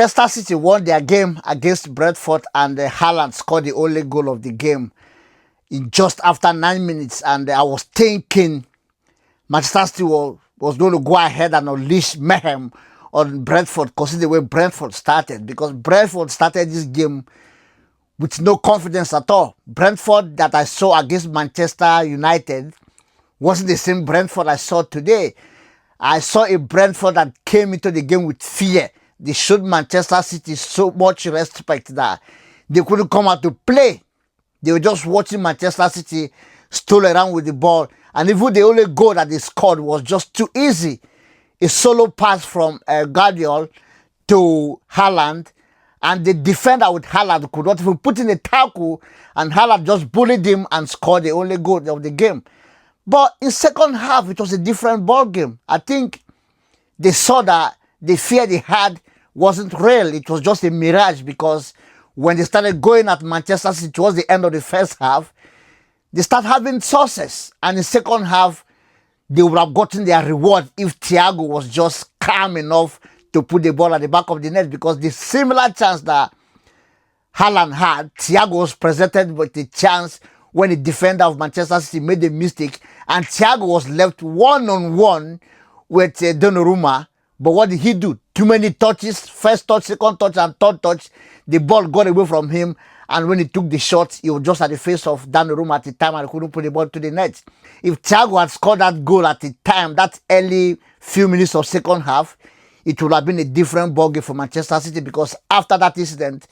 Manchester City won their game against Brentford, and Haaland scored the only goal of the game in just after 9 minutes. And I was thinking Manchester City was going to go ahead and unleash mayhem on Brentford, considering the way Brentford started, because Brentford started this game with no confidence at all. Brentford that I saw against Manchester United wasn't the same Brentford I saw today. I saw a Brentford that came into the game with fear. They showed Manchester City so much respect that they couldn't come out to play. They were just watching Manchester City stroll around with the ball. And even the only goal that they scored was just too easy. A solo pass from Guardiola to Haaland. And the defender with Haaland could not even put in a tackle. And Haaland just bullied him and scored the only goal of the game. But in second half, it was a different ball game. I think they saw that the fear they had wasn't real. It was just a mirage, because when they started going at Manchester City towards the end of the first half, they started having success. And in second half, they would have gotten their reward if Thiago was just calm enough to put the ball at the back of the net, because the similar chance that Haaland had, Thiago was presented with the chance when the defender of Manchester City made a mistake, and Thiago was left one-on-one with Donnarumma. But what did he do? Too many touches, first touch, second touch, and third touch. The ball got away from him, and when he took the shot, he was just at the face of Donnarumma at the time, and he couldn't put the ball to the net. If Thiago had scored that goal at the time, that early few minutes of second half, it would have been a different ballgame for Manchester City, because after that incident,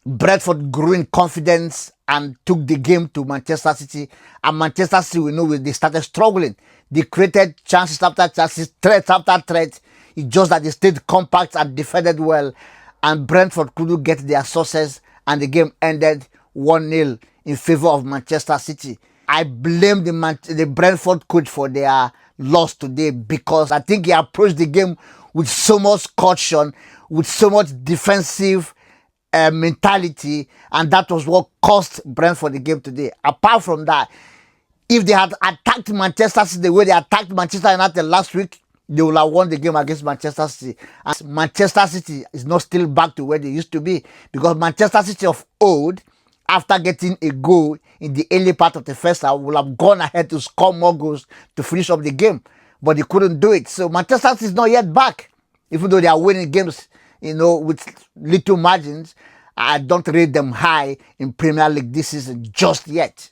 Brentford grew in confidence and took the game to Manchester City. And Manchester City, we know, they started struggling. They created chances after chances, threat after threat. It's just that they stayed compact and defended well. And Brentford couldn't get their success, and the game ended 1-0 in favor of Manchester City. I blame the Brentford coach for their loss today, because I think he approached the game with so much caution, with so much defensive mentality, and that was what cost Brentford the game today. Apart from that, if they had attacked Manchester City the way they attacked Manchester United last week, they would have won the game against Manchester City. And Manchester City is not still back to where they used to be, because Manchester City of old, after getting a goal in the early part of the first half, would have gone ahead to score more goals to finish up the game. But they couldn't do it. So Manchester City is not yet back, even though they are winning games, with little margins. I don't rate them high in Premier League this season just yet.